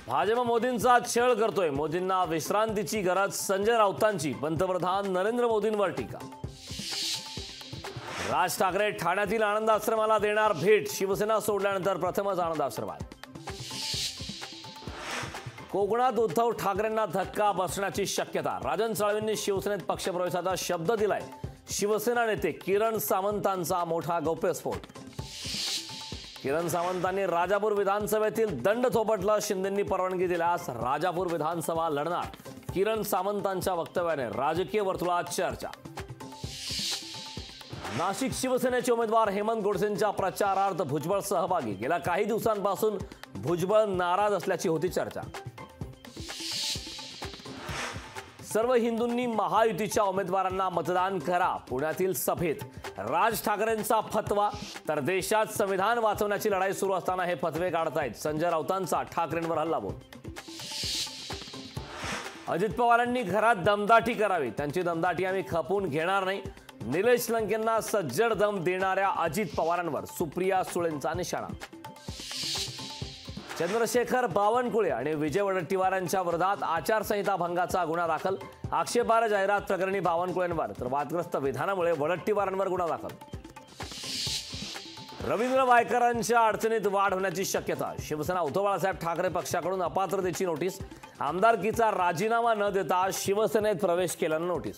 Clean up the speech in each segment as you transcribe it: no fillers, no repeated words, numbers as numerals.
भाजप मोदींचा छळ करतोय, मोदींना विश्रांतीची गरज, संजय राऊतांची पंतप्रधान नरेंद्र मोदींवर टीका। राज ठाकरे ठाण्यातील आनंद आश्रमाला देणार भेट, शिवसेना सोडल्यानंतर प्रथमच आनंद आश्रमात। कोकणात उद्धव ठाकरेंना धक्का बसण्याची शक्यता, राजन साळवींनी शिवसेनेत पक्षप्रवेशाचा शब्द दिलाय। शिवसेना नेते किरण सामंतांचा मोठा गौप्यस्फोट। किरण सामंतांनी राजापूर विधानसभेतील दंड थोपटलं, शिंदेंनी परवानगी दिल्यास राजापूर विधानसभा लढणार। किरण सामंतांच्या वक्तव्याने राजकीय वर्तुळात चर्चा। नाशिक शिवसेनेचे उमेदवार हेमंत गोडसेंच्या प्रचारार्थ भुजबळ सहभागी, गेल्या काही दिवसांपासून भुजबळ नाराज असल्याची होती चर्चा। सर्व हिंदूंनी महायुतीच्या उमेदवारांना मतदान करा, पुण्यातील सभेत राज ठाकरेंचा फतवा, तर देशात संविधान वाचवण्याची लढाई सुरू असताना हे फतवे काढतायत संजय राऊतांचा ठाकरेंवर हल्लाबोल। अजित पवारांनी घरात दमदाटी करावी, त्यांची दमदाटी आम्ही खपून घेणार नाही, निलेश लंकेंना सज्जड दम देणाऱ्या अजित पवारांवर सुप्रिया सुळेंचा निशाणा। चंद्रशेखर बावनकुळे आणि विजय वडेट्टीवारांच्या विरोधात आचारसंहिता भंगाचा गुन्हा दाखल, आक्षेपार्ह जाहिरात प्रकरणी बावनकुळेंवर तर वादग्रस्त विधानामुळे वडेट्टीवारांवर गुन्हा दाखल। रवींद्र वायकरांच्या अडचणीत वाढ होण्याची शक्यता, शिवसेना उद्धव बाळासाहेब ठाकरे पक्षाकडून अपात्रतेची नोटीस, आमदारकीचा राजीनामा न देता शिवसेनेत प्रवेश केल्यानं नोटीस।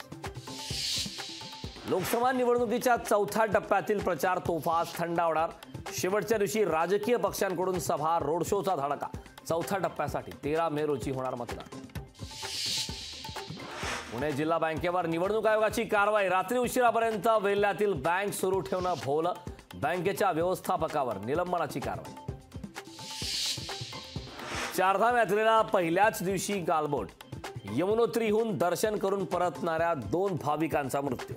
लोकसभा निवडणुकीच्या चौथ्या टप्प्यातील प्रचार तोफा थंडावणार, शेवटच्या दिवशी राजकीय पक्षांकडून सभा रोड शोचा धडाका, चौथ्या टप्प्यासाठी 13 मे रोजी होणार मतदान। पुणे जिल्हा बँकेवर निवडणूक आयोगाची कारवाई, रात्री उशिरापर्यंत वेल्ह्यातील बँक सुरू ठेवणं भोवलं, बँकेच्या व्यवस्थापकावर निलंबनाची कारवाई। चारधाम यात्रेला पहिल्याच दिवशी गालबोट, यमुनोत्रीहून दर्शन करून परतणाऱ्या 2 भाविकांचा मृत्यू।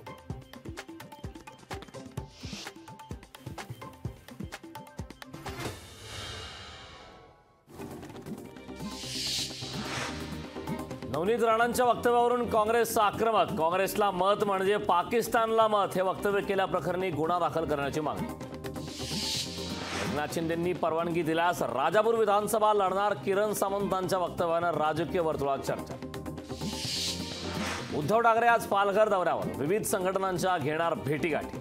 नवनीत राणांच्या वक्तव्यावरून काँग्रेस आक्रमक, काँग्रेसला मत म्हणजे पाकिस्तानला मत, हे वक्तव्य केल्याप्रकरणी गुन्हा दाखल करण्याची मागणी। एकनाथ शिंदेंनी परवानगी दिल्यास राजापूर विधानसभा लढणार, किरण सामंतांच्या वक्तव्यानं राजकीय वर्तुळात चर्चा। उद्धव ठाकरे आज पालघर दौऱ्यावर, विविध संघटनांच्या घेणार भेटीगाठी।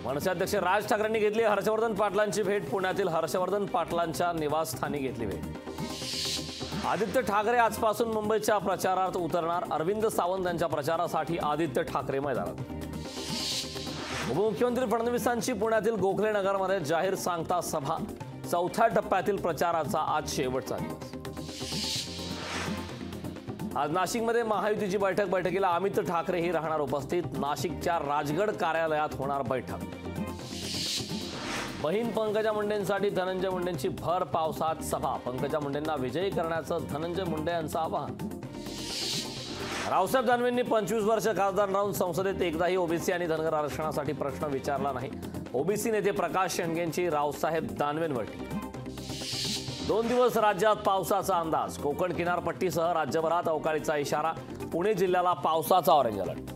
मनसे अध्यक्ष राज ठाकरेंनी घेतली हर्षवर्धन पाटलांची भेट, पुण्यातील हर्षवर्धन पाटलांच्या निवासस्थानी घेतली भेट। आदित्य ठाकरे आजपासून मुंबईच्या प्रचारार्थ उतरणार, अरविंद सावंत यांच्या प्रचारासाठी आदित्य ठाकरे मैदानात। उपमुख्यमंत्री फडणवीसांची पुण्यातील गोखले नगरमध्ये जाहीर सांगता सभा, चौथ्या टप्प्यातील प्रचाराचा आज शेवटचा दिवस। आज नाशिकमध्ये महायुतीची बैठकीला अमित ठाकरेही राहणार उपस्थित, नाशिकच्या राजगड कार्यालयात होणार बैठक। बहीण पंकजा मुंडेंसाठी धनंजय मुंडेंची भर पावसात सभा, पंकजा मुंडेंना विजयी करण्याचं धनंजय मुंडे यांचं आवाहन। रावसाहेब दानवेंनी 25 वर्ष खासदार राहून संसदेत एकदाही ओबीसी आणि धनगर आरक्षणासाठी प्रश्न विचारला नाही, ओबीसी नेते प्रकाश शेंडगेंची रावसाहेब दानवेंवर टीका। 2 दिवस राज्यात पावसाचा अंदाज, कोकण किनारपट्टीसह राज्यभरात अवकाळीचा इशारा, पुणे जिल्ह्याला पावसाचा ऑरेंज अलर्ट।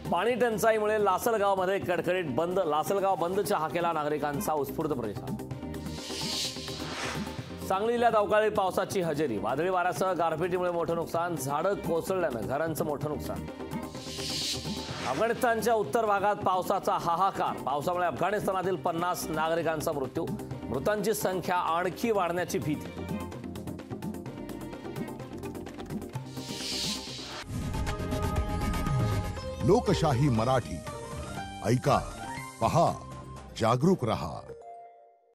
पाणी टंचाईमुळे लासलगावमध्ये कडकडीत बंद, लासलगाव बंदच्या हाकेला नागरिकांचा उत्स्फूर्त प्रतिसाद। सांगली जिल्ह्यात अवकाळी पावसाची हजेरी, वादळी वाऱ्यासह गारपिटीमुळे मोठं नुकसान, झाडं कोसळल्यानं घरांचं मोठं नुकसान। अफगाणिस्तानच्या उत्तर भागात पावसाचा हाहाकार, पावसामुळे अफगाणिस्तानातील 50 नागरिकांचा मृत्यू, मृतांची संख्या आणखी वाढण्याची भीती। लोकशाही मराठी, ऐका, पहा, जागरूक रहा।